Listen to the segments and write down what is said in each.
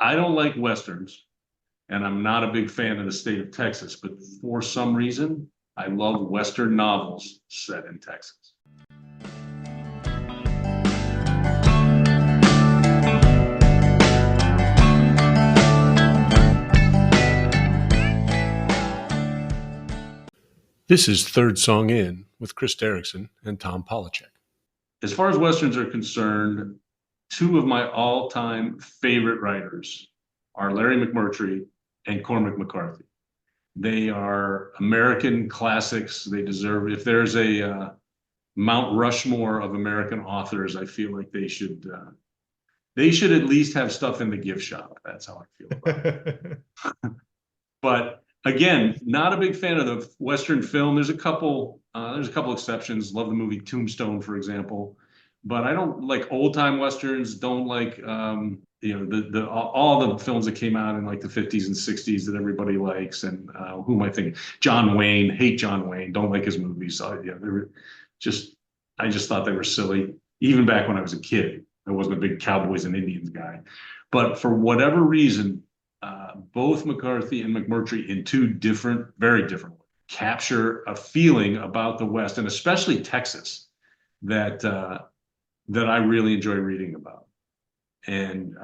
I don't like Westerns, and I'm not a big fan of the state of Texas, but for some reason, I love Western novels set in Texas. This is Third Song In with Chris Derickson and Tom Polacek. As far as Westerns are concerned, two of my all-time favorite writers are Larry McMurtry and Cormac McCarthy. They are American classics. They deserve, if there's a Mount Rushmore of American authors, I feel like they should at least have stuff in the gift shop. That's how I feel about it. But again, not a big fan of the Western film. There's a couple exceptions. Love the movie Tombstone, for example, but I don't like old time Westerns. Don't like all the films that came out in like the 50s and 60s that everybody likes. And who am I thinking? John Wayne. Hate John Wayne. Don't like his movies. Yeah, they were I just thought they were silly. Even back when I was a kid, I wasn't a big Cowboys and Indians guy. But for whatever reason, both McCarthy and McMurtry, in two different, very different ways, capture a feeling about the West, and especially Texas, that I really enjoy reading about. And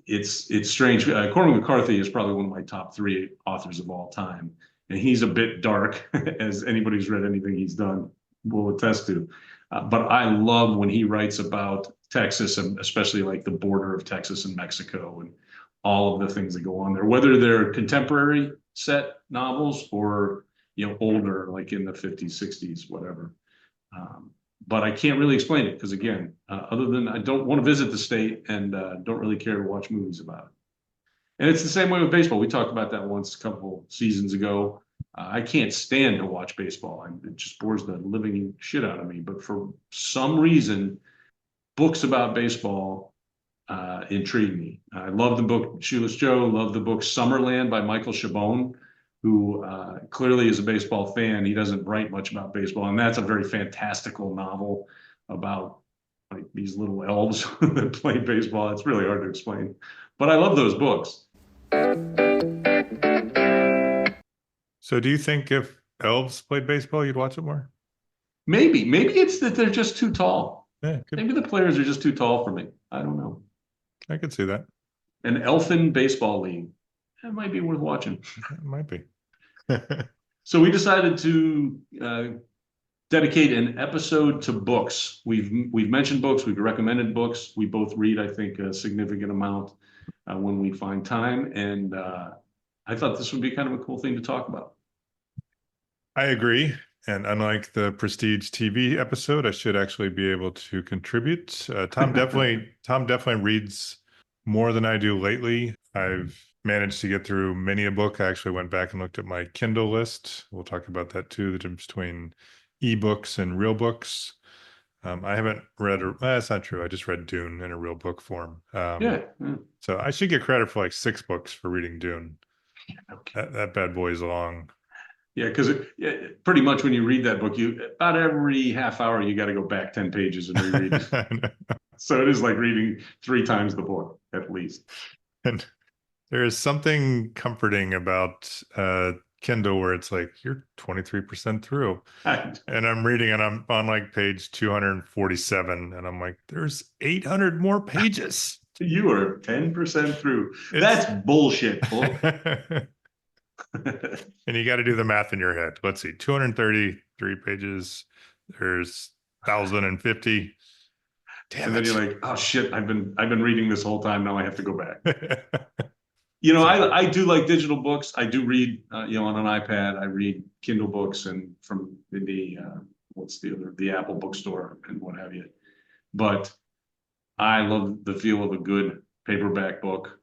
it's strange. Cormac McCarthy is probably one of my top three authors of all time, and he's a bit dark, as anybody who's read anything he's done will attest to. But I love when he writes about Texas, and especially like the border of Texas and Mexico, and all of the things that go on there, whether they're contemporary set novels or older, like in the 50s, 60s, whatever. But I can't really explain it because, again, other than I don't want to visit the state and don't really care to watch movies about it. And it's the same way with baseball. We talked about that once a couple seasons ago. I can't stand to watch baseball. It just bores the living shit out of me. But for some reason, books about baseball intrigue me. I love the book Shoeless Joe, love the book Summerland by Michael Chabon, who clearly is a baseball fan. He doesn't write much about baseball, and that's a very fantastical novel about like these little elves that play baseball. It's really hard to explain, but I love those books. So do you think if elves played baseball, you'd watch it more? Maybe it's that they're just too tall. Yeah, maybe the players are just too tall for me. I don't know. I could see that. An elfin baseball league. That might be worth watching. It might be. So we decided to dedicate an episode to books. We've mentioned books. We've recommended books. We both read, I think, a significant amount when we find time. And I thought this would be kind of a cool thing to talk about. I agree. And unlike the Prestige TV episode, I should actually be able to contribute. Tom definitely reads more than I do lately. I've managed to get through many a book. I actually went back and looked at my Kindle list. We'll talk about that too, the difference between ebooks and real books. I haven't read, that's not true. I just read Dune in a real book form. Yeah. So I should get credit for like 6 books for reading Dune. Okay. That bad boy is long. Yeah, because pretty much when you read that book, about every half hour, you got to go back 10 pages and reread it. So it is like reading 3 times the book, at least. And there is something comforting about Kindle where it's like, you're 23% through. And I'm reading and I'm on like page 247. And I'm like, there's 800 more pages. You are 10% through. That's bullshit. And you got to do the math in your head. Let's see, 233 pages. There's 1,050. Damn and it. Then you're like, oh shit, I've been reading this whole time. Now I have to go back. I do like digital books. I do read, on an iPad. I read Kindle books and from the the Apple bookstore and what have you. But I love the feel of a good paperback book,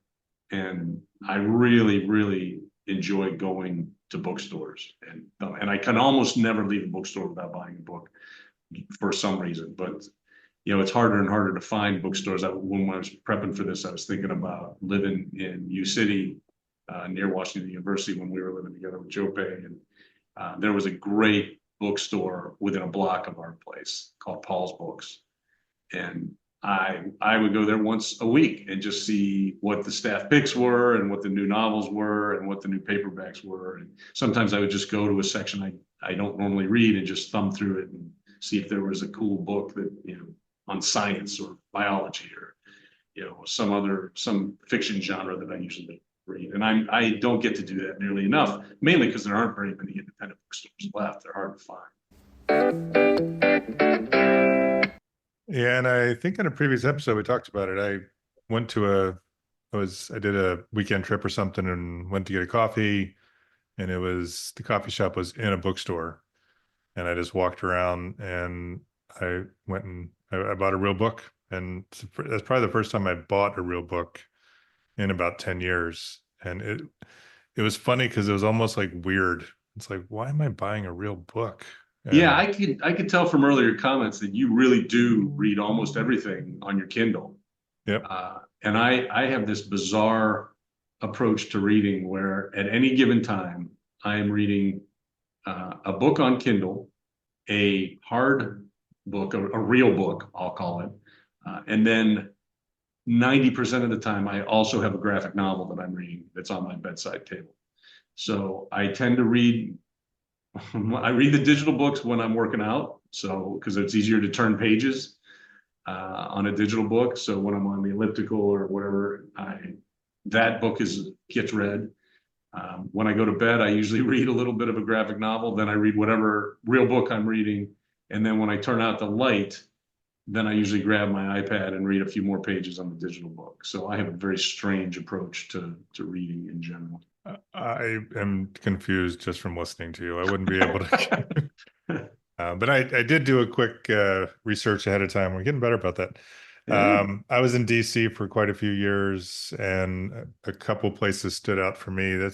and I really, really enjoy going to bookstores, and I can almost never leave a bookstore without buying a book for some reason. But it's harder and harder to find bookstores. When I was prepping for this, I was thinking about living in U City near Washington University when we were living together with Joe Pay, and there was a great bookstore within a block of our place called Paul's Books, and I would go there once a week and just see what the staff picks were and what the new novels were and what the new paperbacks were. And sometimes I would just go to a section I don't normally read and just thumb through it and see if there was a cool book that, on science or biology or, some fiction genre that I usually read. And I don't get to do that nearly enough, mainly because there aren't very many independent bookstores left. They're hard to find. Yeah, and I think in a previous episode we talked about it. I went to I did a weekend trip or something and went to get a coffee, and the coffee shop was in a bookstore, and I just walked around and I went and I bought a real book, and that's probably the first time I bought a real book in about 10 years. And it was funny because it was almost like weird. It's like, why am I buying a real book? Yeah, I could tell from earlier comments that you really do read almost everything on your Kindle. Yep. And I have this bizarre approach to reading where at any given time I am reading a book on Kindle, a hard book, a real book, I'll call it, and then 90% of the time I also have a graphic novel that I'm reading that's on my bedside table. So I tend to read. I read the digital books when I'm working out, so because it's easier to turn pages on a digital book. So when I'm on the elliptical or wherever, that book gets read. When I go to bed, I usually read a little bit of a graphic novel. Then I read whatever real book I'm reading, and then when I turn out the light, then I usually grab my iPad and read a few more pages on the digital book. So I have a very strange approach to reading in general. I am confused just from listening to you. I wouldn't be able to. But I did do a quick research ahead of time. We're getting better about that. Yeah. I was in DC for quite a few years, and a couple places stood out for me. I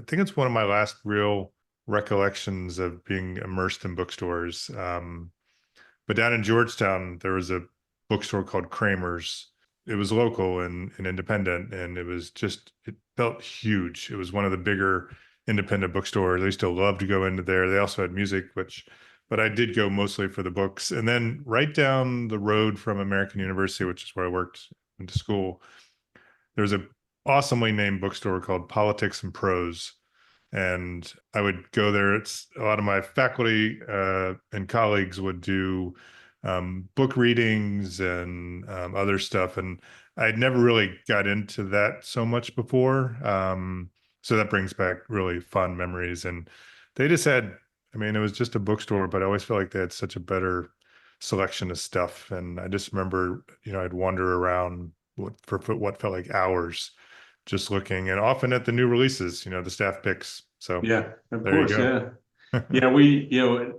think it's one of my last real recollections of being immersed in bookstores. But down in Georgetown, there was a bookstore called Kramer's. It was local and independent, and it felt huge. It was one of the bigger independent bookstores. I used to love to go into there. They also had music, but I did go mostly for the books. And then right down the road from American University, which is where I went to school, there's a awesomely named bookstore called Politics and Prose. And I would go there. It's a lot of my faculty and colleagues would do book readings and other stuff. And I'd never really got into that so much before. So that brings back really fond memories. And they just had, it was just a bookstore, but I always felt like they had such a better selection of stuff. And I just remember, I'd wander around for what felt like hours just looking, and often at the new releases, the staff picks. So yeah, of there course. you go. Yeah.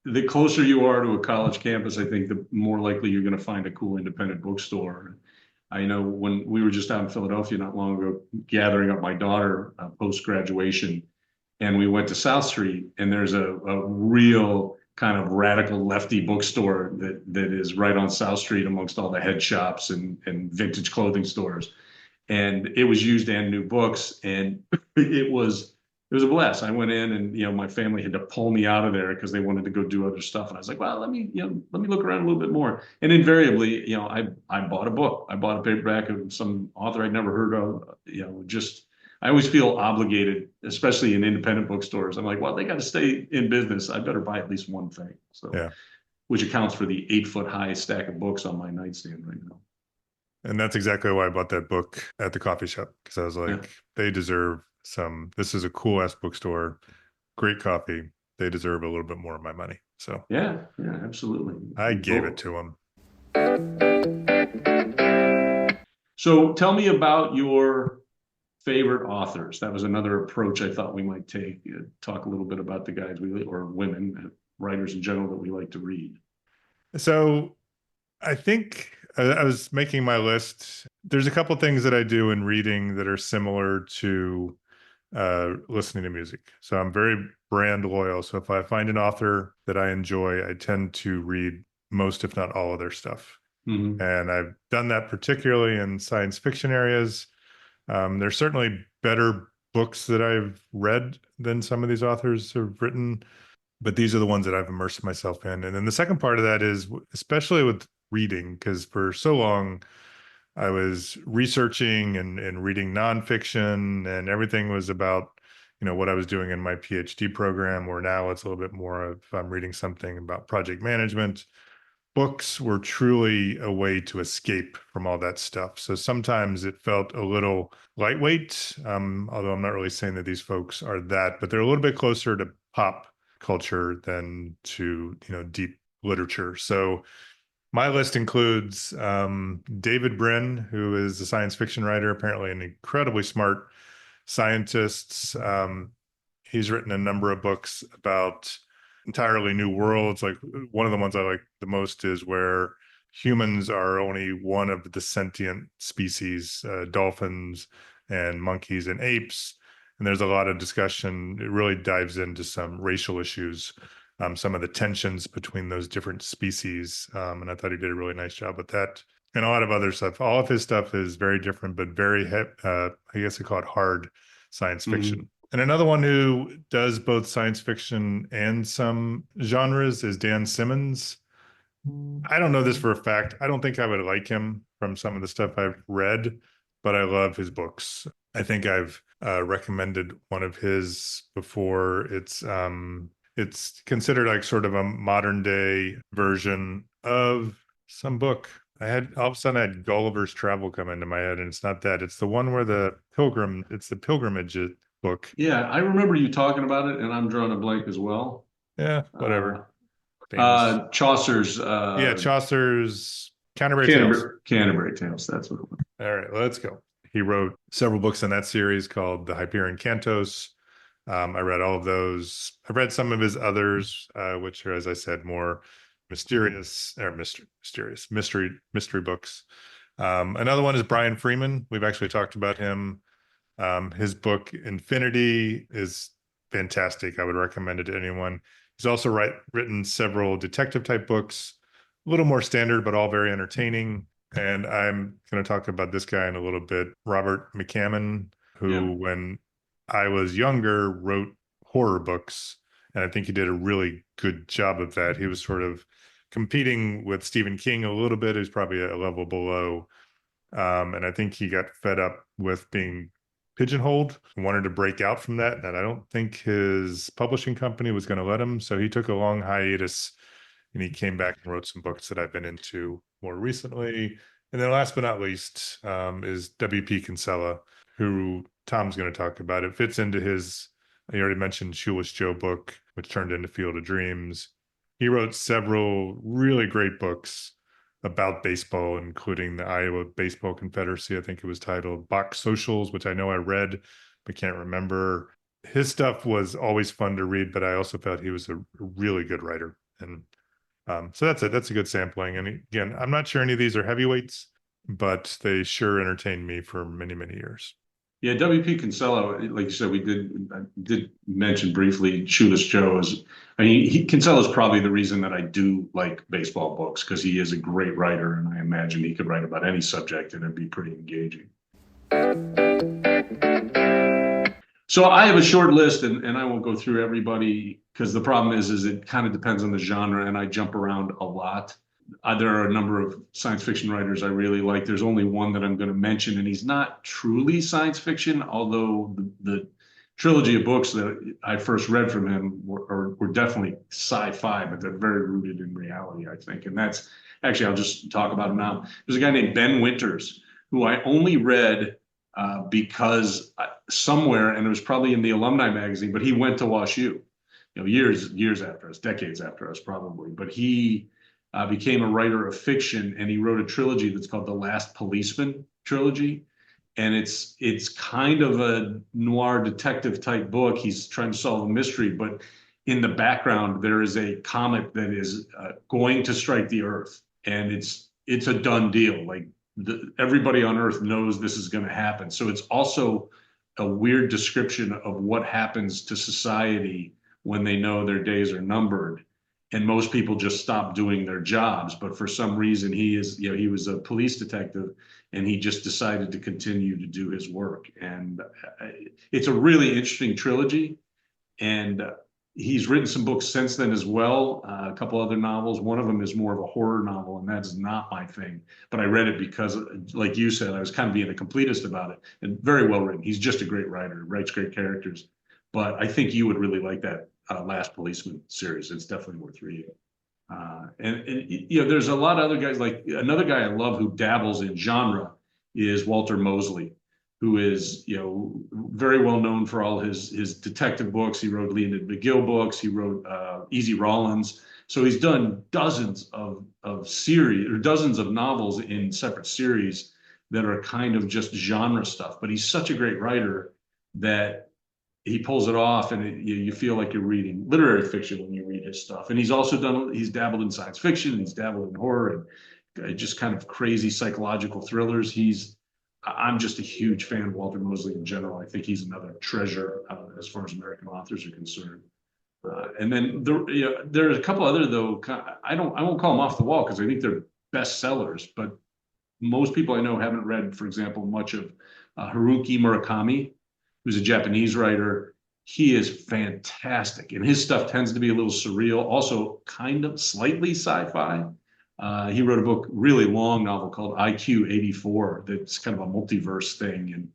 The closer you are to a college campus, I think the more likely you're going to find a cool independent bookstore. I know when we were just out in Philadelphia not long ago, gathering up my daughter post-graduation, and we went to South Street, and there's a real kind of radical lefty bookstore that is right on South Street amongst all the head shops and vintage clothing stores. And it was used and new books, and it was a blast. I went in, and my family had to pull me out of there because they wanted to go do other stuff, and I was like, well, let me look around a little bit more. And invariably, I bought a book. I bought a paperback of some author I'd never heard of. I always feel obligated, especially in independent bookstores. I'm like, well, they got to stay in business. I better buy at least one thing. So, yeah, which accounts for the 8-foot high stack of books on my nightstand right now. and that's exactly why I bought that book at the coffee shop, because I was like, Yeah. they deserve this is a cool ass bookstore, great coffee. They deserve a little bit more of my money. So Yeah, absolutely. I gave it to them. So tell me about your favorite authors. That was another approach I thought we might take. Talk a little bit about the guys or women, writers in general that we like to read. So I think I was making my list. There's a couple things that I do in reading that are similar to listening to music. So I'm very brand loyal. So if I find an author that I enjoy, I tend to read most, if not all, of their stuff. Mm-hmm. And I've done that particularly in science fiction areas. There's certainly better books that I've read than some of these authors have written, but these are the ones that I've immersed myself in. And then the second part of that is, especially with reading, because for so long I was researching and reading nonfiction, and everything was about, what I was doing in my PhD program, where now it's a little bit more of I'm reading something about project management. Books were truly a way to escape from all that stuff. So sometimes it felt a little lightweight, although I'm not really saying that these folks are that, but they're a little bit closer to pop culture than to, deep literature. So my list includes David Brin, who is a science fiction writer, apparently an incredibly smart scientist. He's written a number of books about entirely new worlds. Like one of the ones I like the most is where humans are only one of the sentient species, dolphins and monkeys and apes. And there's a lot of discussion. It really dives into some racial issues, some of the tensions between those different species. And I thought he did a really nice job with that. And a lot of other stuff. All of his stuff is very different, but very, I guess they call it hard science fiction. Mhm. And another one who does both science fiction and some genres is Dan Simmons. I don't know this for a fact. I don't think I would like him from some of the stuff I've read, but I love his books. I think I've recommended one of his before. It's considered like sort of a modern day version of some book. I had all of a sudden I had Gulliver's Travel come into my head, and it's not that. It's the one where it's the pilgrimage book. Yeah, I remember you talking about it, and I'm drawing a blank as well. Yeah, Uh, whatever. Famous. Chaucer's Yeah, Chaucer's Canterbury Tales. Canterbury Tales. That's what it was. All right, let's go. He wrote several books in that series called the Hyperion Cantos. I read all of those. I've read some of his others, which are, as I said, more mysterious mystery books. Another one is Brian Freeman. We've actually talked about him. His book Infinity is fantastic. I would recommend it to anyone. He's also written several detective type books, a little more standard, but all very entertaining. And I'm going to talk about this guy in a little bit, Robert McCammon, who, Yeah. when I was younger, wrote horror books. And I think he did a really good job of that. He was sort of competing with Stephen King a little bit. He's probably a level below. And I think he got fed up with being pigeonholed and wanted to break out from that. And I don't think his publishing company was going to let him. So he took a long hiatus and he came back and wrote some books that I've been into more recently. And then last but not least is W.P. Kinsella, who Tom's going to talk about. It fits into his, I already mentioned Shoeless Joe book, which turned into Field of Dreams. He wrote several really great books about baseball, including the Iowa Baseball Confederacy. I think it was titled Box Socials, which I know I read, but can't remember. His stuff was always fun to read, but I also felt he was a really good writer. And so that's it. That's a good sampling. And again, I'm not sure any of these are heavyweights, but they sure entertained me for many, many years. Yeah, W.P. Kinsella, like you said, I did mention briefly Shoeless Joe is, Kinsella is probably the reason that I do like baseball books, because he is a great writer, and I imagine he could write about any subject and it'd be pretty engaging. So I have a short list, and I won't go through everybody, because the problem is it kind of depends on the genre, and I jump around a lot. There are a number of science fiction writers I really like. There's only one that I'm going to mention, and he's not truly science fiction, although the trilogy of books that I first read from him were definitely sci-fi, but they're very rooted in reality, I think. And that's actually, I'll just talk about him now. There's a guy named Ben Winters, who I only read because somewhere, and it was probably in the alumni magazine, but he went to WashU, years after us, decades after us probably, but he became a writer of fiction, and he wrote a trilogy that's called the Last Policeman trilogy. And it's kind of a noir detective type book. He's trying to solve a mystery, but in the background, there is a comet that is going to strike the Earth, and it's a done deal. Like everybody on Earth knows this is going to happen. So it's also a weird description of what happens to society when they know their days are numbered. And most people just stop doing their jobs. But for some reason, he was a police detective, and he just decided to continue to do his work. And it's a really interesting trilogy. And He's written some books since then as well, a couple other novels. One of them is more of a horror novel, and that's not my thing. But I read it because, like you said, I was kind of being a completist about it, and very well written. He's just a great writer, writes great characters. But I think you would really like that Last Policeman series. It's definitely worth reading. There's a lot of other guys. Like another guy I love who dabbles in genre is Walter Mosley, who is very well known for all his detective books. He wrote Leonid McGill books. He wrote Easy Rawlins. So he's done dozens of series or dozens of novels in separate series that are kind of just genre stuff. But he's such a great writer that he pulls it off, and you feel like you're reading literary fiction when you read his stuff. And he's dabbled in science fiction, he's dabbled in horror, and just kind of crazy psychological thrillers. I'm just a huge fan of Walter Mosley in general. I think he's another treasure as far as American authors are concerned. And then there's a couple other though. I won't call them off the wall because I think they're bestsellers, but most people I know haven't read, for example, much of Haruki Murakami, who's a Japanese writer. He is fantastic, and his stuff tends to be a little surreal, also kind of slightly sci-fi. He wrote a book, really long novel called IQ 84, that's kind of a multiverse thing, and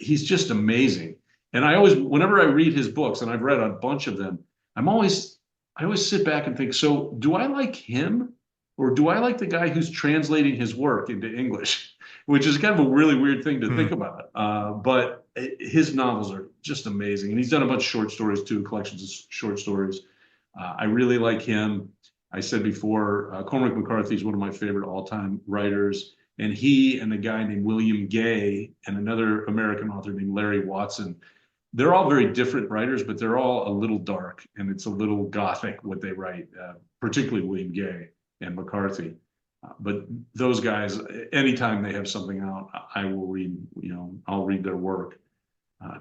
he's just amazing. And whenever I read his books, and I've read a bunch of them, I always sit back and think, so do I like him, or do I like the guy who's translating his work into English? Which is kind of a really weird thing to think about. But his novels are just amazing. And he's done a bunch of short stories too, collections of short stories. I really like him. I said before, Cormac McCarthy is one of my favorite all-time writers. And he and a guy named William Gay and another American author named Larry Watson, they're all very different writers, but they're all a little dark and it's a little gothic what they write, particularly William Gay and McCarthy. But those guys, anytime they have something out, I will read, I'll read their work.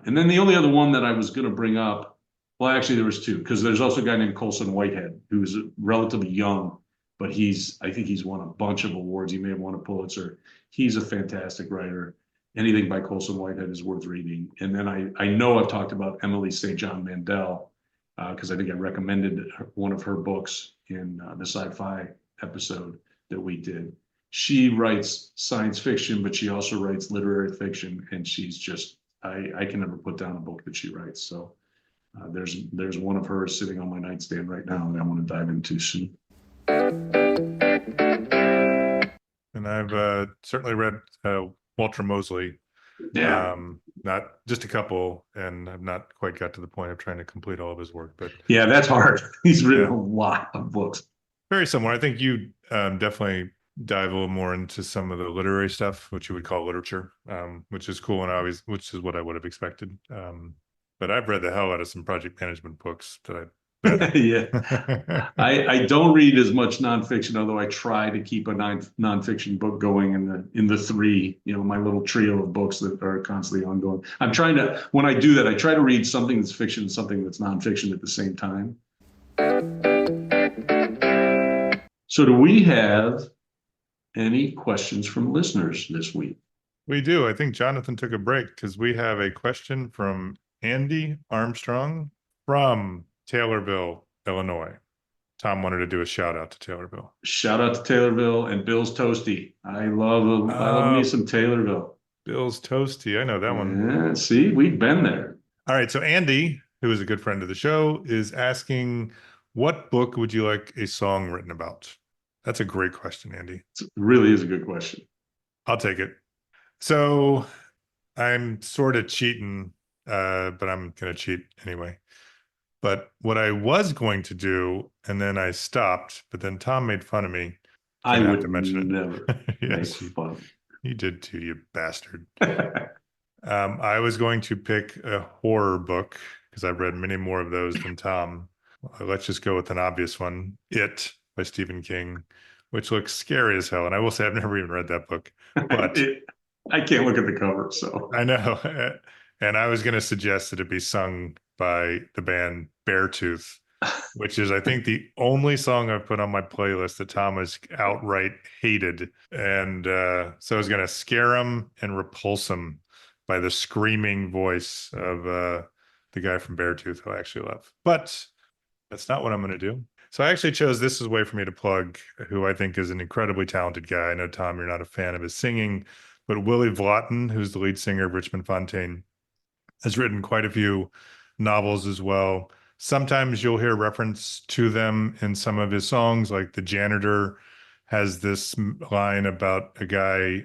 And then the only other one that I was going to bring up, well, actually there was two, because there's also a guy named Colson Whitehead, who's relatively young, but I think he's won a bunch of awards. He may have won a Pulitzer. He's a fantastic writer. Anything by Colson Whitehead is worth reading. And then I know I've talked about Emily St. John Mandel, because I think I recommended one of her books in the sci-fi episode that we did. She writes science fiction, but she also writes literary fiction, and she's just I can never put down a book that she writes. So there's one of hers sitting on my nightstand right now that I want to dive into soon. And I've certainly read Walter Mosley. Yeah. Not just a couple, and I've not quite got to the point of trying to complete all of his work, but yeah, that's hard. He's written a lot of books. Very similar. I think you definitely dive a little more into some of the literary stuff, which you would call literature, which is cool, and which is what I would have expected. But I've read the hell out of some project management books that I yeah, I don't read as much nonfiction, although I try to keep a nonfiction book going in the three, my little trio of books that are constantly ongoing. I'm trying to, when I do that, I try to read something that's fiction, something that's nonfiction at the same time. So do we have any questions from listeners this week? We do. I think Jonathan took a break because we have a question from Andy Armstrong from Taylorville, Illinois. Tom wanted to do a shout out to Taylorville. Shout out to Taylorville and Bill's Toasty. I love me some Taylorville. Bill's Toasty. I know that one. Yeah, see, we've been there. All right. So Andy, who is a good friend of the show, is asking, what book would you like a song written about? That's a great question, Andy. It really is a good question. I'll take it. So I'm sort of cheating, but I'm going to cheat anyway. But what I was going to do, and then I stopped, but then Tom made fun of me. I would never yes, make fun. You did too, you bastard. I was going to pick a horror book because I've read many more of those than Tom. Let's just go with an obvious one, It by Stephen King, which looks scary as hell. And I will say I've never even read that book. But I can't look at the cover, so. I know. And I was going to suggest that it be sung by the band Beartooth, which is, I think, the only song I've put on my playlist that Tom has outright hated. And so I was going to scare him and repulse him by the screaming voice of the guy from Beartooth, who I actually love. But That's not what I'm going to do. So I actually chose this as a way for me to plug who I think is an incredibly talented guy. I know, Tom, you're not a fan of his singing, but Willie Vlotten, who's the lead singer of Richmond Fontaine, has written quite a few novels as well. Sometimes you'll hear reference to them in some of his songs, like The Janitor has this line about a guy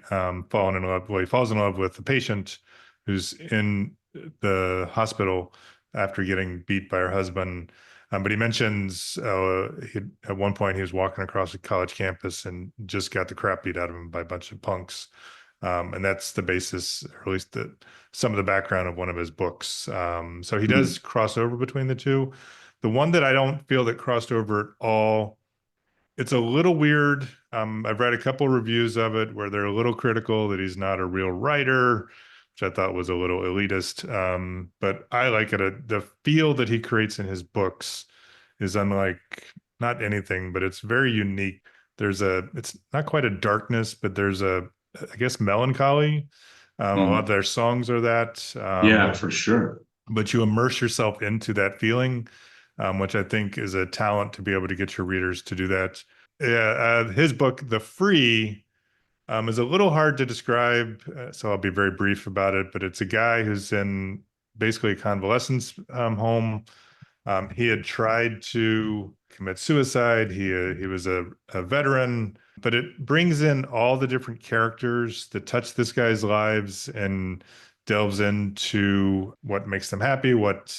falling in love. Well, he falls in love with a patient who's in the hospital after getting beat by her husband. But he mentions at one point he was walking across a college campus and just got the crap beat out of him by a bunch of punks. And that's the basis, or at least some of the background of one of his books. So he does cross over between the two. The one that I don't feel that crossed over at all, it's a little weird. I've read a couple reviews of it where they're a little critical that he's not a real writer, which I thought was a little elitist. But I like it. The feel that he creates in his books is unlike not anything, but it's very unique. It's not quite a darkness, but there's I guess, melancholy. A lot of their songs are that. Yeah, for sure. But you immerse yourself into that feeling, which I think is a talent to be able to get your readers to do that. Yeah, his book, The Free, is a little hard to describe, so I'll be very brief about it. But it's a guy who's in basically a convalescence home. He had tried to commit suicide. He was a veteran, but it brings in all the different characters that touch this guy's lives and delves into what makes them happy, what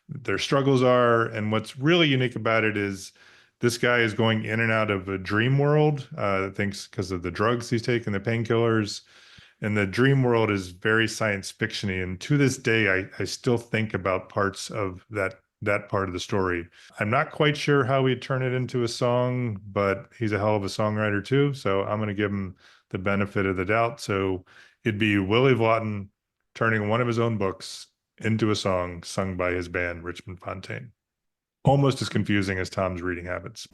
their struggles are. And what's really unique about it is this guy is going in and out of a dream world, I think because of the drugs he's taking, the painkillers. And the dream world is very science fiction-y. And to this day, I still think about parts of that part of the story. I'm not quite sure how he'd turn it into a song, but he's a hell of a songwriter too. So I'm going to give him the benefit of the doubt. So it'd be Willie Vlotten turning one of his own books into a song sung by his band, Richmond Fontaine. Almost as confusing as Tom's reading habits.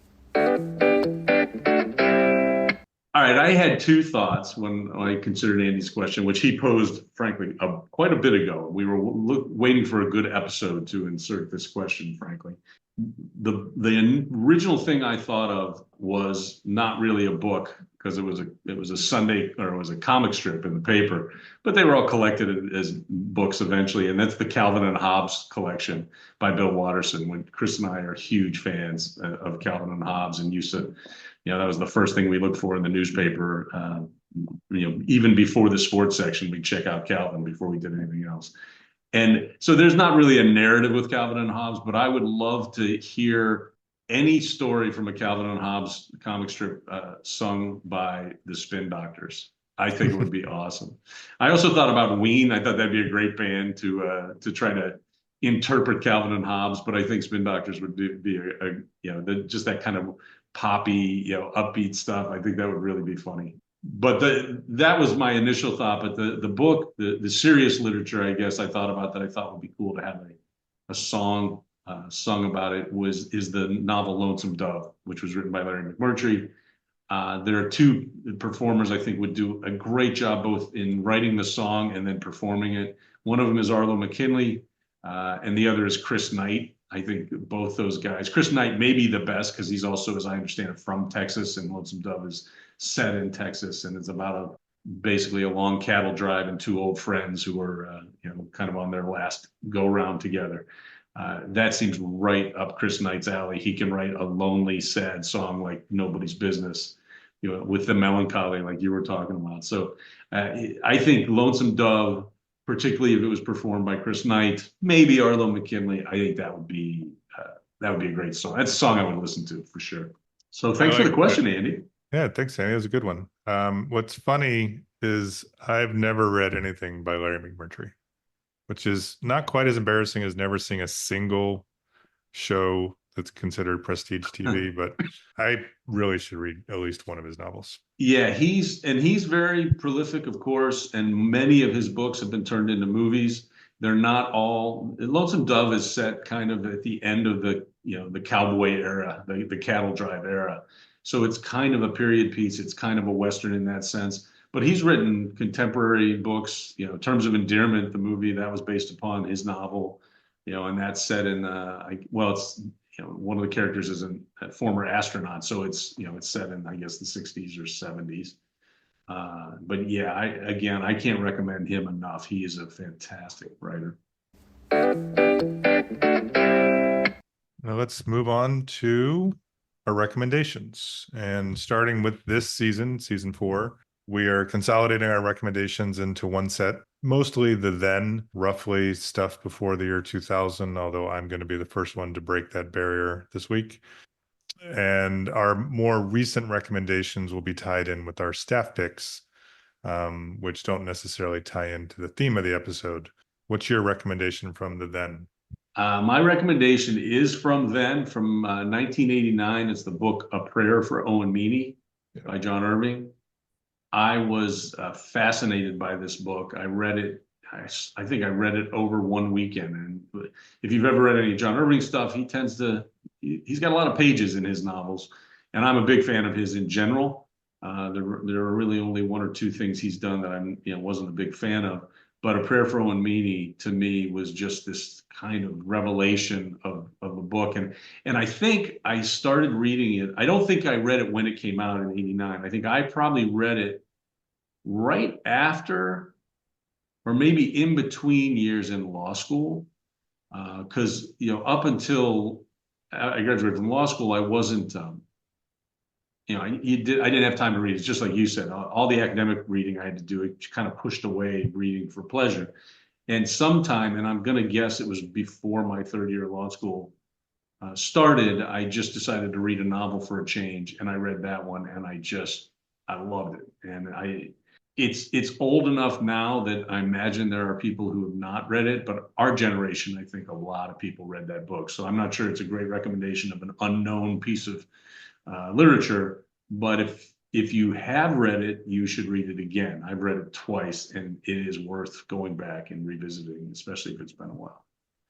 All right, I had two thoughts when I considered Andy's question, which he posed, frankly, quite a bit ago. We were waiting for a good episode to insert this question, frankly. The original thing I thought of was not really a book because it was a Sunday, or it was a comic strip in the paper, but they were all collected as books eventually, and that's the Calvin and Hobbes collection by Bill Watterson. When Chris and I are huge fans of Calvin and Hobbes, and used to, that was the first thing we looked for in the newspaper. Even before the sports section, we'd check out Calvin before we did anything else. And so there's not really a narrative with Calvin and Hobbes, but I would love to hear any story from a Calvin and Hobbes comic strip sung by the Spin Doctors. I think it would be awesome. I also thought about Ween. I thought that'd be a great band to try to interpret Calvin and Hobbes, but I think Spin Doctors would be just that kind of poppy, upbeat stuff. I think that would really be funny. But that was my initial thought. But the book, the serious literature, I guess I thought about that I thought would be cool to have a song sung about it is the novel Lonesome Dove, which was written by Larry McMurtry. There are two performers I think would do a great job both in writing the song and then performing it. One of them is Arlo McKinley, and the other is Chris Knight. I think both those guys. Chris Knight may be the best because he's also, as I understand it, from Texas, and Lonesome Dove is set in Texas, and it's about basically a long cattle drive and two old friends who are kind of on their last go round together. That seems right up Chris Knight's alley. He can write a lonely, sad song like Nobody's Business, with the melancholy like you were talking about. So I think Lonesome Dove, particularly if it was performed by Chris Knight, maybe Arlo McKinley, I think that would be a great song. That's a song I would listen to for sure. So thanks for the question, Andy. Yeah, thanks, Andy. That was a good one. What's funny is I've never read anything by Larry McMurtry, which is not quite as embarrassing as never seeing a single show that's considered prestige TV, but I really should read at least one of his novels. Yeah, he's very prolific, of course, and many of his books have been turned into movies. They're not all. Lonesome Dove is set kind of at the end of the cowboy era, the cattle drive era. So it's kind of a period piece. It's kind of a Western in that sense. But he's written contemporary books, Terms of Endearment, the movie that was based upon his novel, and that's set in, one of the characters is a former astronaut, so it's it's set in, I guess, the 60s or 70s. But yeah, I can't recommend him enough. He is a fantastic writer. Now let's move on to our recommendations. And starting with this season, season 4, we are consolidating our recommendations into one set, mostly the then roughly stuff before the year 2000, although I'm going to be the first one to break that barrier this week. And our more recent recommendations will be tied in with our staff picks, which don't necessarily tie into the theme of the episode. What's your recommendation from the then? My recommendation is from 1989. It's the book A Prayer for Owen Meany by John Irving. I was fascinated by this book. I read it. I think I read it over one weekend. And if you've ever read any John Irving stuff, he's got a lot of pages in his novels, and I'm a big fan of his in general. There are really only one or two things he's done that I wasn't a big fan of. But A Prayer for Owen Meany to me was just this kind of revelation of a book. And I think I started reading it. I don't think I read it when it came out in '89. I think I probably read it right after, or maybe in between years in law school. Because up until I graduated from law school, I wasn't I didn't have time to read. It's just like you said, all the academic reading I had to do, it kind of pushed away reading for pleasure. And sometime, and I'm going to guess it was before my third year of law school started, I just decided to read a novel for a change. And I read that one, and I loved it. And it's old enough now that I imagine there are people who have not read it, but our generation, I think a lot of people read that book. So I'm not sure it's a great recommendation of an unknown piece of literature, but if you have read it, you should read it again. I've read it twice, and it is worth going back and revisiting, especially if it's been a while.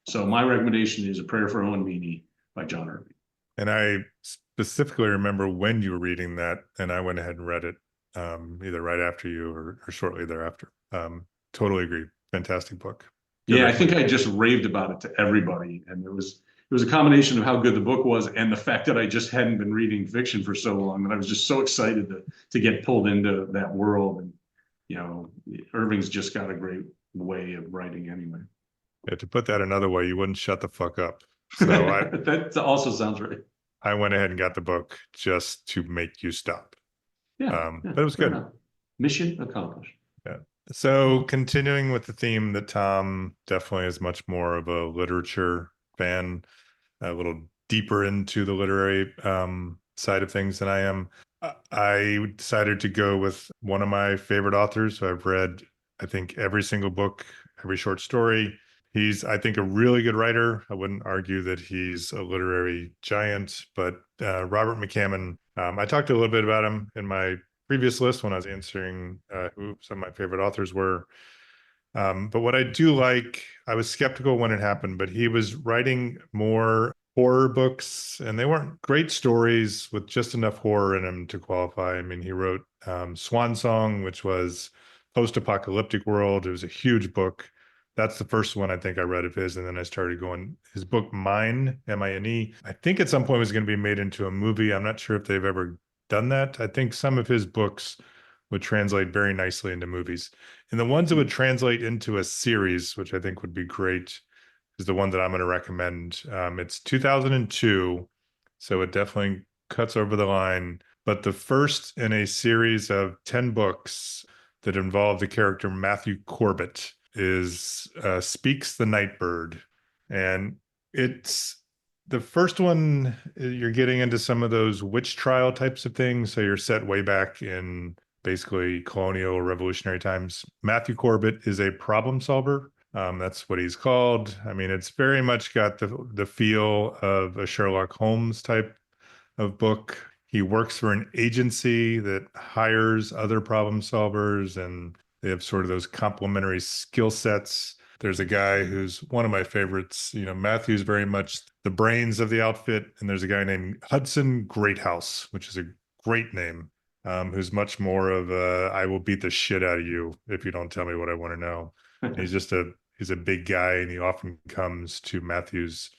So my recommendation is A Prayer for Owen Meany by John Irving. And I specifically remember when you were reading that, and I went ahead and read it either right after you or shortly thereafter. Totally agree. Fantastic book. Good I think I just raved about it to everybody, and it was a combination of how good the book was and the fact that I just hadn't been reading fiction for so long that I was just so excited to get pulled into that world. And Irving's just got a great way of writing anyway. Yeah, to put that another way, you wouldn't shut the fuck up. So that also sounds right. I went ahead and got the book just to make you stop. Yeah, but it was good. Enough. Mission accomplished. Yeah. So continuing with the theme that Tom definitely is much more of a literature fan, a little deeper into the literary side of things than I am. I decided to go with one of my favorite authors. So I've read, I think, every single book, every short story. He's, I think, a really good writer. I wouldn't argue that he's a literary giant, but Robert McCammon, I talked a little bit about him in my previous list when I was answering who some of my favorite authors were. But what I do like, I was skeptical when it happened, but he was writing more horror books, and they weren't great stories with just enough horror in them to qualify. I mean, he wrote Swan Song, which was post-apocalyptic world. It was a huge book. That's the first one I think I read of his, and then I started going. His book Mine, M-I-N-E, I think at some point was going to be made into a movie. I'm not sure if they've ever done that. I think some of his books would translate very nicely into movies. And the ones that would translate into a series, which I think would be great, is the one that I'm going to recommend. It's 2002, so it definitely cuts over the line. But the first in a series of 10 books that involve the character Matthew Corbett is Speaks the Nightbird. And it's the first one, you're getting into some of those witch trial types of things. So you're set way back in basically colonial revolutionary times. Matthew Corbett is a problem solver. That's what he's called. I mean, it's very much got the feel of a Sherlock Holmes type of book. He works for an agency that hires other problem solvers, and they have sort of those complementary skill sets. There's a guy who's one of my favorites. Matthew's very much the brains of the outfit, and there's a guy named Hudson Greathouse, which is a great name, who's much more of a, I will beat the shit out of you if you don't tell me what I want to know. He's a big guy, and he often comes to Matthew's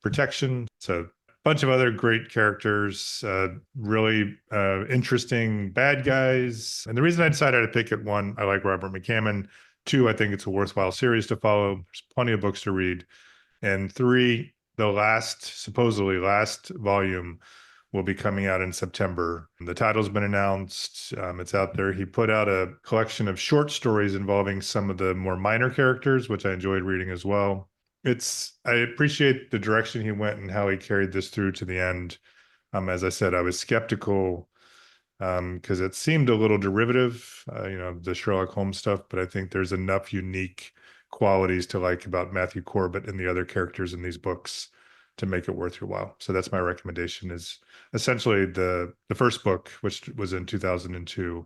protection. So bunch of other great characters, really interesting bad guys. And the reason I decided to pick it, one, I like Robert McCammon. Two, I think it's a worthwhile series to follow. There's plenty of books to read. And three, the supposedly last volume will be coming out in September. The title's been announced. It's out there. He put out a collection of short stories involving some of the more minor characters, which I enjoyed reading as well. I appreciate the direction he went and how he carried this through to the end. As I said, I was skeptical because it seemed a little derivative, the Sherlock Holmes stuff, but I think there's enough unique qualities to like about Matthew Corbett and the other characters in these books to make it worth your while. So that's my recommendation, is essentially the first book, which was in 2002.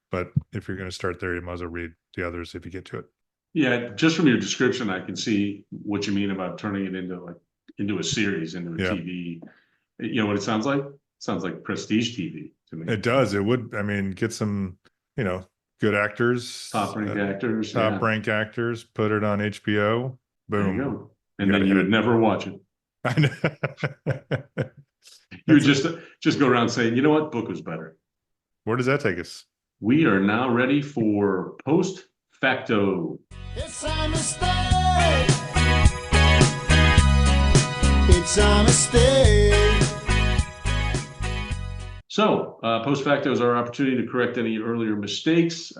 But if you're going to start there, you might as well read the others if you get to it. Yeah, just from your description, I can see what you mean about turning it into a series, into a TV. You know what it sounds like? It sounds like prestige TV to me. It does. It would, get some, good actors, Top rank actors, put it on HBO. Boom. There you go. And then you would never watch it. I know. You would just go around saying, you know what, book was better. Where does that take us? We are now ready for post facto. It's a mistake. It's a mistake. So, post facto is our opportunity to correct any earlier mistakes,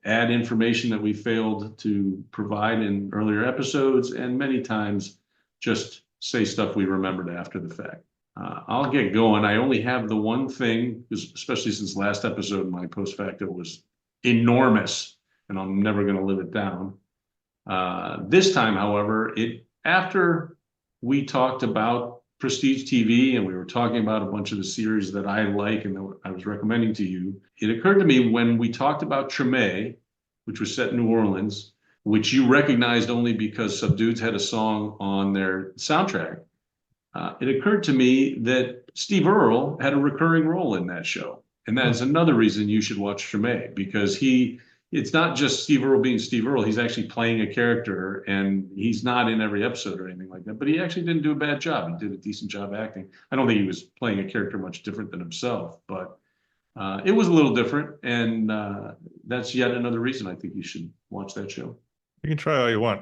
add information that we failed to provide in earlier episodes, and many times just say stuff we remembered after the fact. I'll get going. I only have the one thing, especially since last episode, my post facto was enormous, and I'm never going to live it down. This time, however, after we talked about prestige TV and we were talking about a bunch of the series that I like and that I was recommending to you, it occurred to me when we talked about Treme, which was set in New Orleans, which you recognized only because Subdueds had a song on their soundtrack. It occurred to me that Steve Earle had a recurring role in that show. And that is another reason you should watch Treme, because it's not just Steve Earle being Steve Earle. He's actually playing a character, and he's not in every episode or anything like that. But he actually didn't do a bad job. He did a decent job acting. I don't think he was playing a character much different than himself, but it was a little different. And that's yet another reason I think you should watch that show. You can try all you want.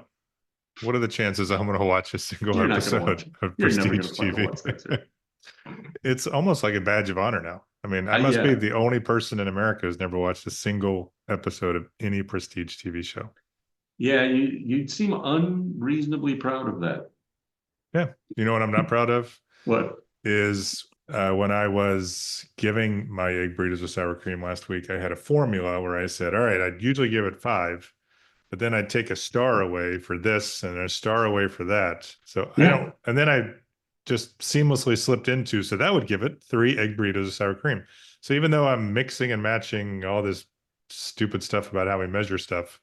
What are the chances I'm going to watch a single episode of prestige TV? It's almost like a badge of honor now. I mean, I must be the only person in America who's never watched a single episode of any prestige TV show. Yeah, you seem unreasonably proud of that. Yeah. You know what I'm not proud of? What? Is when I was giving my egg burritos with sour cream last week, I had a formula where I said, all right, I'd usually give it 5, but then I'd take a star away for this and a star away for that. So and then I just seamlessly slipped into, so that would give it 3 egg burritos of sour cream. So even though I'm mixing and matching all this stupid stuff about how we measure stuff,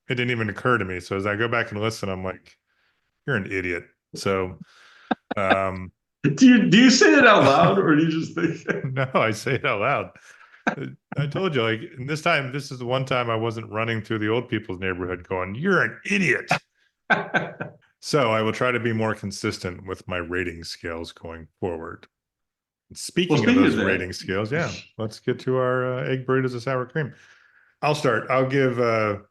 it didn't even occur to me. So as I go back and listen, I'm like, you're an idiot. So do you say it out loud, or do you just think? No, I say it out loud. I told you, like, and this is the one time I wasn't running through the old people's neighborhood going, you're an idiot. So I will try to be more consistent with my rating scales going forward. Speaking of those rating scales, let's get to our egg burritos of sour cream. I'll start. I'll give Robert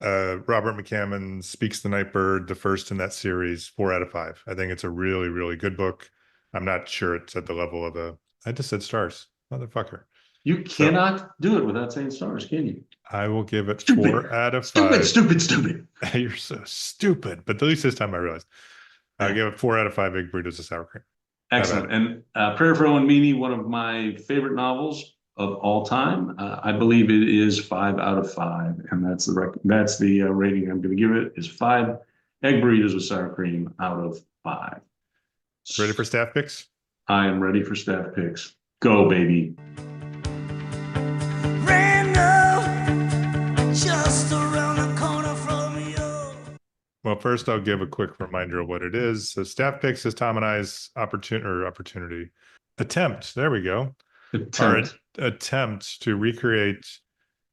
McCammon Speaks the Nightbird, the first in that series, 4 out of 5. I think it's a really, really good book. I'm not sure it's at the level of I just said stars, motherfucker. You cannot do it without saying stars, can you? I will give it 4 out of 5. Stupid. You're so stupid. But at least this time I realized. I'll give it 4 out of 5 egg burritos of sour cream. Excellent. And Prayer for Owen Meany, one of my favorite novels of all time. I believe it is 5 out of 5, and that's the rating I'm going to give it, is 5 egg burritos with sour cream out of 5. Ready for staff picks? I am ready for staff picks. Go, baby. Just around the corner from you. Well, first I'll give a quick reminder of what it is. So staff picks is Tom and I's attempt. There we go. Attempt to recreate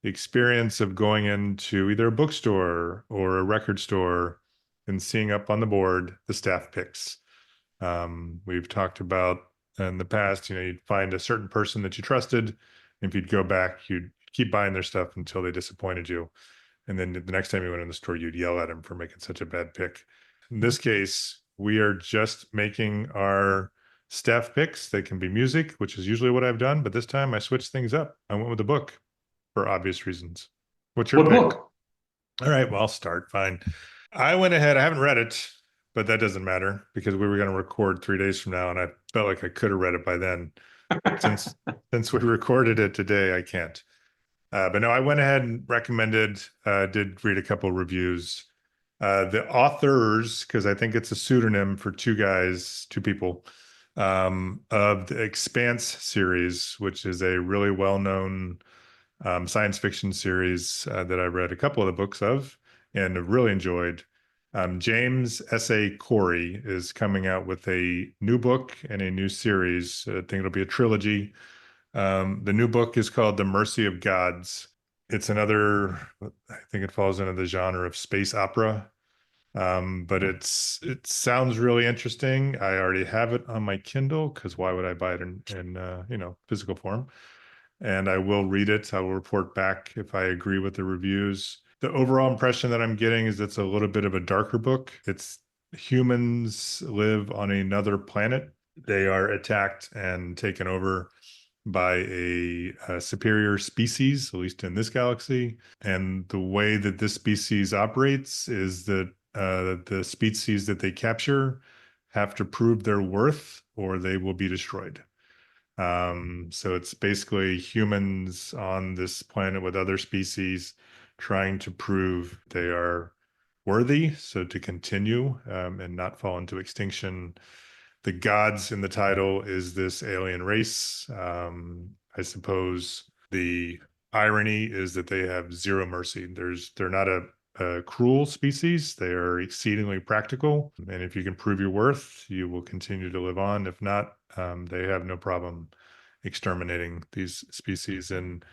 the experience of going into either a bookstore or a record store and seeing up on the board the staff picks. We've talked about in the past, you'd find a certain person that you trusted. If you'd go back, you'd keep buying their stuff until they disappointed you. And then the next time you went in the store, you'd yell at them for making such a bad pick. In this case, we are just making our staff picks. They can be music, which is usually what I've done, but this time I switched things up. I went with a book for obvious reasons. What's your What pick? book? All right, well, I'll start. Fine. I went ahead. I haven't read it, but that doesn't matter because we were going to record 3 days from now, and I felt like I could have read it by then. Since we recorded it today, I can't. But no, I went ahead and recommended, did read a couple reviews. The authors, because I think it's a pseudonym for two people, of the Expanse series, which is a really well-known science fiction series that I read a couple of the books of and have really enjoyed. James S.A. Corey is coming out with a new book and a new series. I think it'll be a trilogy. The new book is called The Mercy of Gods. It's another, I think it falls into the genre of space opera. But it sounds really interesting. I already have it on my Kindle because why would I buy it in physical form? And I will read it. I will report back if I agree with the reviews. The overall impression that I'm getting is it's a little bit of a darker book. It's humans live on another planet. They are attacked and taken over by a superior species, at least in this galaxy. And the way that this species operates is that the species that they capture have to prove their worth or they will be destroyed. So it's basically humans on this planet with other species trying to prove they are worthy, so to continue and not fall into extinction. The gods in the title is this alien race. I suppose the irony is that they have zero mercy. They're not a cruel species. They are exceedingly practical. And if you can prove your worth, you will continue to live on. If not, they have no problem exterminating these species. And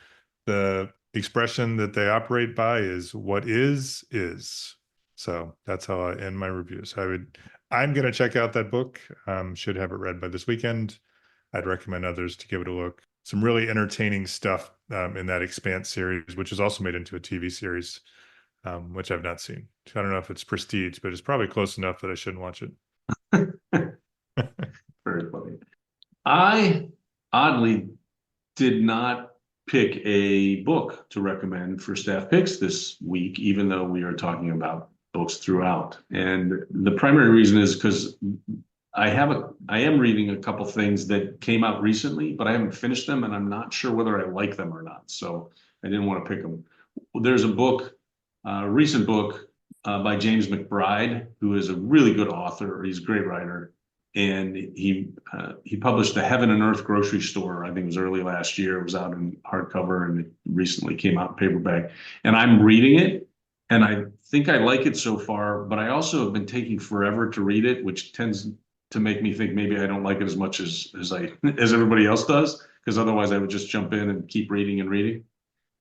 the expression that they operate by is what is. So that's how I end my review. So I'm going to check out that book. Should have it read by this weekend. I'd recommend others to give it a look. Some really entertaining stuff in that Expanse series, which is also made into a TV series, which I've not seen. I don't know if it's prestige, but it's probably close enough that I shouldn't watch it. Very funny. I oddly did not pick a book to recommend for staff picks this week, even though we are talking about books throughout. And the primary reason is because I am reading a couple things that came out recently, but I haven't finished them and I'm not sure whether I like them or not. So I didn't want to pick them. There's a book, a recent book by James McBride, who is a really good author. He's a great writer. And he published The Heaven and Earth Grocery Store. I think it was early last year. It was out in hardcover and it recently came out in paperback. And I'm reading it and I think I like it so far, but I also have been taking forever to read it, which tends to make me think maybe I don't like it as much as everybody else does, because otherwise I would just jump in and keep reading and reading.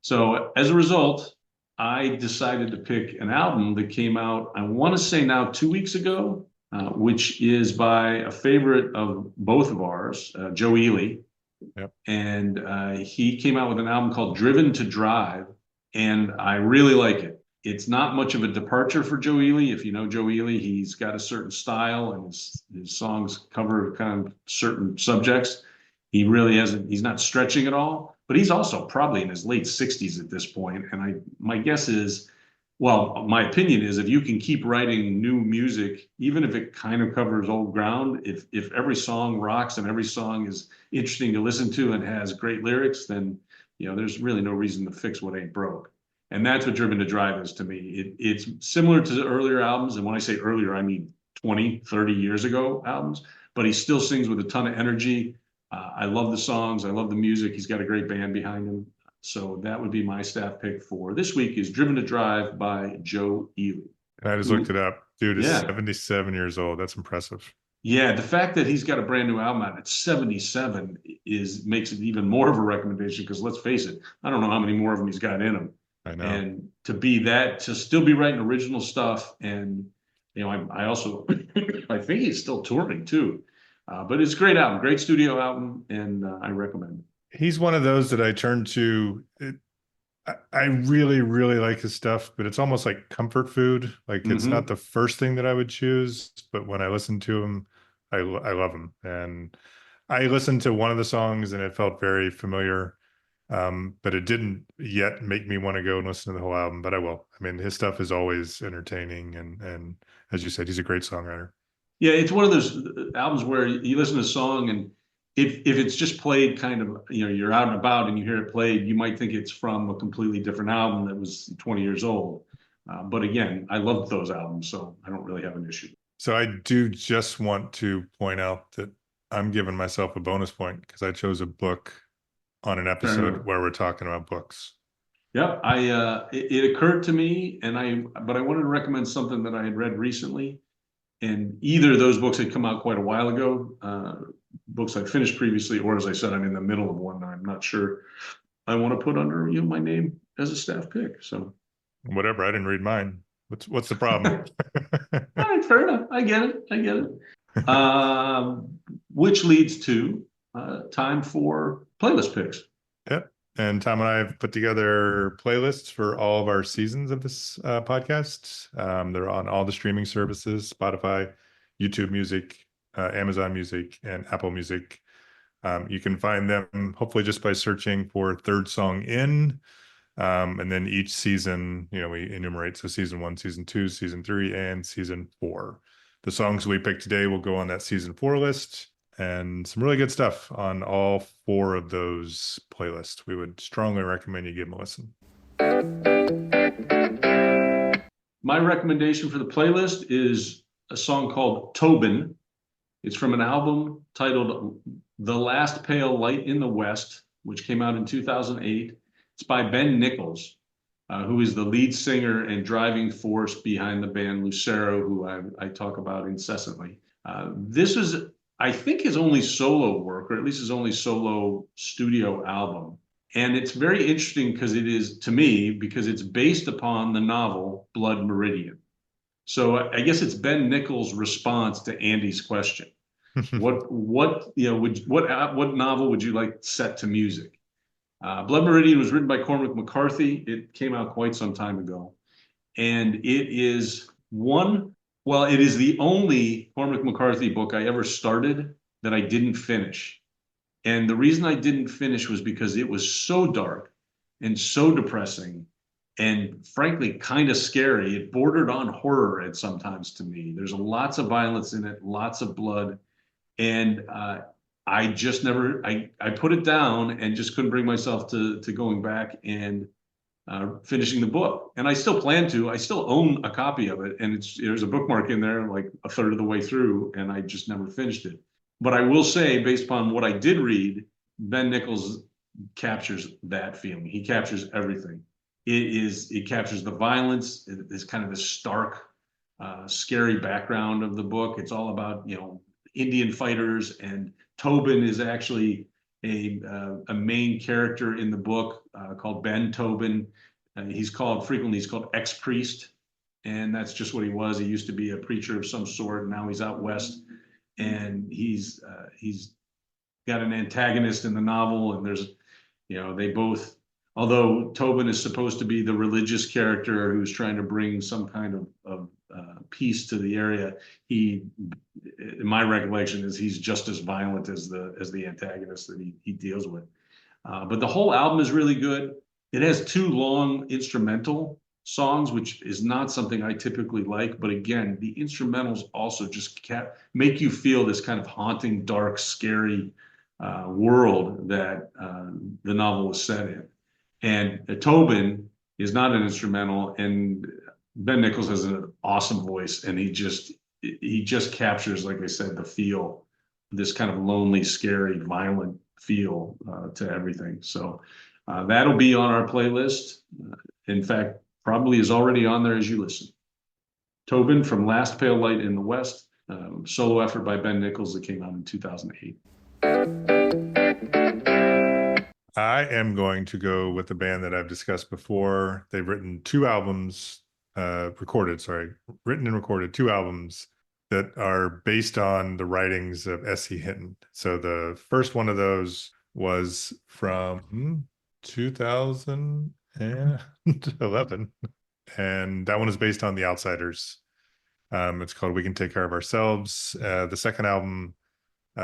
So as a result, I decided to pick an album that came out, I want to say now 2 weeks ago, which is by a favorite of both of ours, Joe Ely. Yep. And he came out with an album called Driven to Drive, and I really like it. It's not much of a departure for Joe Ely. If you know Joe Ely, he's got a certain style and his songs cover kind of certain subjects. He really hasn't, he's not stretching at all, but he's also probably in his late 60s at this point. And my guess is, well, my opinion is if you can keep writing new music, even if it kind of covers old ground, if every song rocks and every song is interesting to listen to and has great lyrics, then there's really no reason to fix what ain't broke. And that's what Driven to Drive is to me. It's similar to the earlier albums. And when I say earlier, I mean 20, 30 years ago albums, but he still sings with a ton of energy. I love the songs. I love the music. He's got a great band behind him. So that would be my staff pick for this week is Driven to Drive by Joe Ely. I just looked it up. Dude is Yeah. 77 years old. That's impressive. Yeah, the fact that he's got a brand new album out at 77 makes it even more of a recommendation because let's face it, I don't know how many more of them he's got in him. I know. And to still be writing original stuff and I also, I think he's still touring too. But it's a great album, great studio album, and I recommend it. He's one of those that I turn to. I really, really like his stuff, but it's almost like comfort food. Like it's not the first thing that I would choose, but when I listen to him, I love him. And I listened to one of the songs and it felt very familiar, but it didn't yet make me want to go and listen to the whole album. But I will. I mean, his stuff is always entertaining, and as you said, he's a great songwriter. Yeah, it's one of those albums where you listen to a song and if it's just played kind of, you're out and about and you hear it played, you might think it's from a completely different album that was 20 years old. But again, I love those albums, so I don't really have an issue. So I do just want to point out that I'm giving myself a bonus point because I chose a book on an episode where we're talking about books. Yep, it occurred to me, but I wanted to recommend something that I had read recently, and either of those books had come out quite a while ago, books I'd finished previously, or as I said, I'm in the middle of one. I'm not sure I want to put under my name as a staff pick. So whatever, I didn't read mine. What's the problem? all right, fair enough. I get it. Which leads to time for playlist picks. Yep. And Tom and I have put together playlists for all of our seasons of this podcast. They're on all the streaming services: Spotify, YouTube Music, Amazon Music, and Apple Music. You can find them hopefully just by searching for Third Song In. And then each season, we enumerate. So season 1, season 2, season 3, and season 4. The songs we picked today will go on that season 4 list, and some really good stuff on all 4 of those playlists. We would strongly recommend you give them a listen. My recommendation for the playlist is a song called Tobin. It's from an album titled The Last Pale Light in the West, which came out in 2008. It's by Ben Nichols, who is the lead singer and driving force behind the band Lucero, who I talk about incessantly. This is, I think, his only solo work, or at least his only solo studio album. And it's very interesting because it is, to me, because it's based upon the novel Blood Meridian. So I guess it's Ben Nichols' response to Andy's question. What novel would you like set to music? Blood Meridian was written by Cormac McCarthy. It came out quite some time ago. And it is the only Cormac McCarthy book I ever started that I didn't finish. And the reason I didn't finish was because it was so dark and so depressing and frankly kind of scary. It bordered on horror at sometimes to me. There's lots of violence in it, lots of blood. And I just never, I put it down and just couldn't bring myself to going back and finishing the book. And I still plan to. I still own a copy of it, and there's a bookmark in there like a third of the way through, and I just never finished it. But I will say, based upon what I did read, Ben Nichols captures that feeling. He captures everything. It captures the violence. It's kind of the stark, scary background of the book. It's all about, Indian fighters, and Tobin is actually a main character in the book called Ben Tobin. He's called ex-priest, and that's just what he was. He used to be a preacher of some sort. Now he's out west, and he's got an antagonist in the novel, and there's, they both. Although Tobin is supposed to be the religious character who's trying to bring some kind of peace to the area, in my recollection, is he's just as violent as the antagonist that he deals with. But the whole album is really good. It has 2 long instrumental songs, which is not something I typically like. But again, the instrumentals also just make you feel this kind of haunting, dark, scary world that the novel was set in. And Tobin is not an instrumental, and Ben Nichols has an awesome voice, and he just captures, like I said, the feel, this kind of lonely, scary, violent feel to everything. So that'll be on our playlist. In fact, probably is already on there as you listen. Tobin from Last Pale Light in the West, solo effort by Ben Nichols that came out in 2008. I am going to go with the band that I've discussed before. They've written 2 albums written and recorded 2 albums that are based on the writings of S.E. Hinton. So the first one of those was from 2011, and that one is based on The Outsiders. It's called We Can Take Care of Ourselves. The second album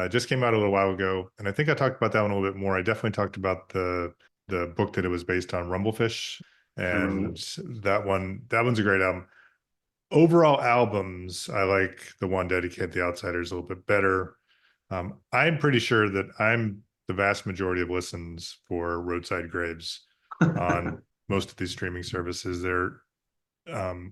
just came out a little while ago, and I think I talked about that one a little bit more. I definitely talked about the book that it was based on, Rumblefish, and that one's a great album. Overall albums, I like the one dedicated to The Outsiders a little bit better. I'm pretty sure that I'm the vast majority of listens for Roadside Graves on most of these streaming services. They're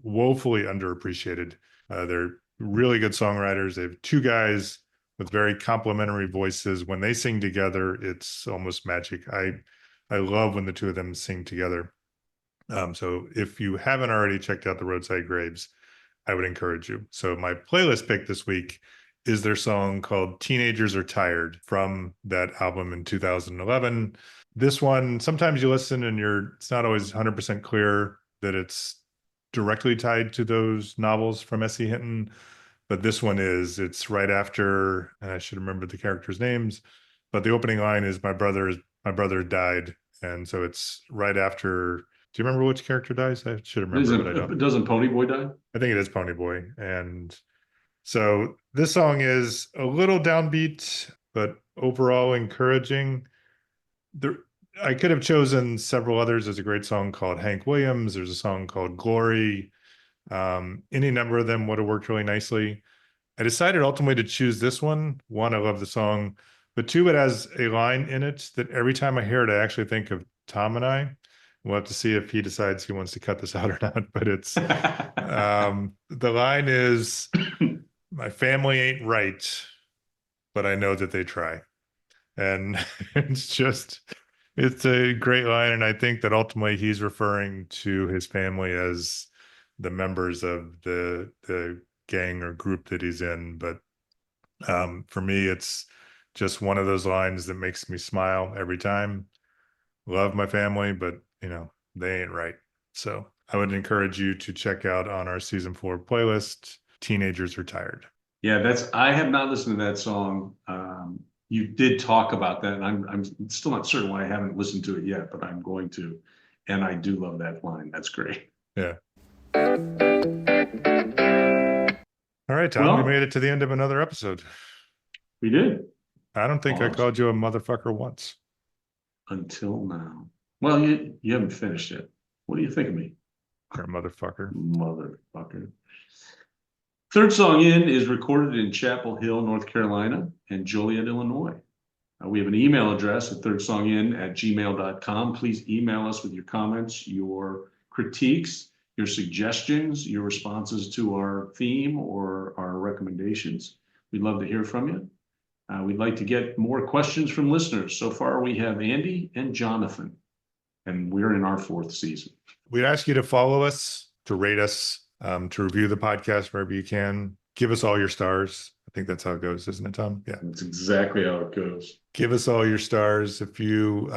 woefully underappreciated. They're really good songwriters. They have 2 guys with very complimentary voices. When they sing together, it's almost magic. I love when the 2 of them sing together. So if you haven't already checked out the Roadside Graves, I would encourage you. So my playlist pick this week is their song called Teenagers Are Tired from that album in 2011. This one, sometimes you listen and it's not always 100% clear that it's directly tied to those novels from S.E. Hinton, but this one is. It's right after, and I should remember the characters' names, but the opening line is my brother died, and so it's right after. Do you remember which character dies? I should remember, but I don't. Doesn't Ponyboy die? I think it is Ponyboy, and so this song is a little downbeat, but overall encouraging. I could have chosen several others. There's a great song called Hank Williams. There's a song called Glory. Any number of them would have worked really nicely. I decided ultimately to choose this one. One, I love the song, but 2, it has a line in it that every time I hear it, I actually think of Tom and I. We'll have to see if he decides he wants to cut this out or not, but it's, the line is, my family ain't right, but I know that they try. And it's a great line. And I think that ultimately he's referring to his family as the members of the gang or group that he's in. But for me, it's just one of those lines that makes me smile every time. Love my family, but they ain't right. So I would encourage you to check out on our season 4 playlist, Teenagers Are Tired. Yeah, I have not listened to that song. You did talk about that, and I'm still not certain why I haven't listened to it yet, but I'm going to. And I do love that line. That's great. Yeah. All right, Tom, Well, we made it to the end of another episode. We did. I don't think I called you a motherfucker once. Until now. Well, you haven't finished it. What do you think of me? You're a motherfucker. Motherfucker. Third Song In is recorded in Chapel Hill, North Carolina, and Joliet, Illinois. We have an email address at thirdsongin@gmail.com. Please email us with your comments, your critiques, your suggestions, your responses to our theme or our recommendations. We'd love to hear from you. We'd like to get more questions from listeners. So far, we have Andy and Jonathan, and we're in our 4th season. We'd ask you to follow us, to rate us, to review the podcast wherever you can. Give us all your stars. I think that's how it goes, isn't it, Tom? Yeah. That's exactly how it goes. Give us all your stars. If you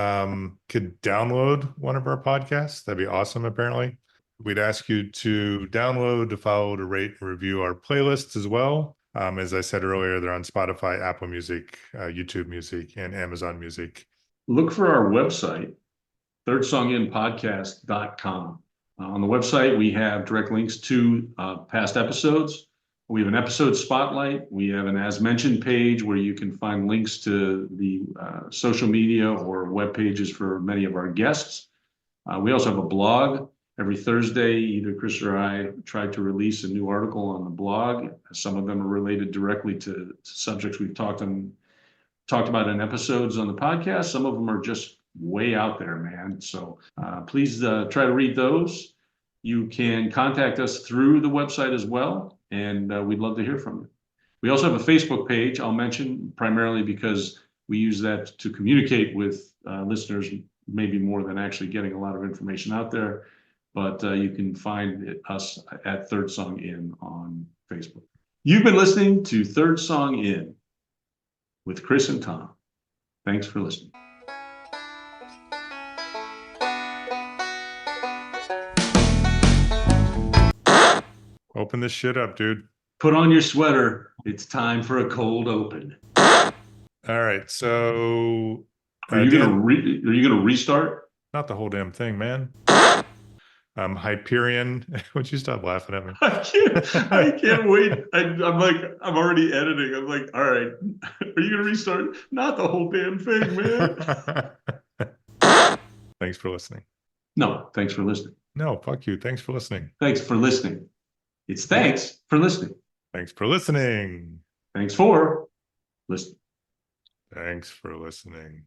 could download one of our podcasts, that'd be awesome, apparently. We'd ask you to download, to follow, to rate, and review our playlists as well. As I said earlier, they're on Spotify, Apple Music, YouTube Music, and Amazon Music. Look for our website, thirdsonginpodcast.com. On the website, we have direct links to past episodes. We have an episode spotlight. We have an as mentioned page where you can find links to the social media or web pages for many of our guests. We also have a blog. Every Thursday, either Chris or I try to release a new article on the blog. Some of them are related directly to subjects we've talked about in episodes on the podcast. Some of them are just way out there, man. So please try to read those. You can contact us through the website as well, and we'd love to hear from you. We also have a Facebook page I'll mention primarily because we use that to communicate with listeners, maybe more than actually getting a lot of information out there. But you can find us at Third Song In on Facebook. You've been listening to Third Song In with Chris and Tom. Thanks for listening. Open this shit up, dude. Put on your sweater. It's time for a cold open. All right. So Are you Dan, gonna restart? not the whole damn thing, man. Hyperion. Would you stop laughing at me? I can't wait. I'm like, I'm already editing. I'm like, all right, are you gonna restart? Not the whole damn thing, man. Thanks for listening. No, thanks for listening. No, fuck you. Thanks for listening. Thanks for listening. It's thanks for listening. Thanks for listening. Thanks for listening. Thanks for listening.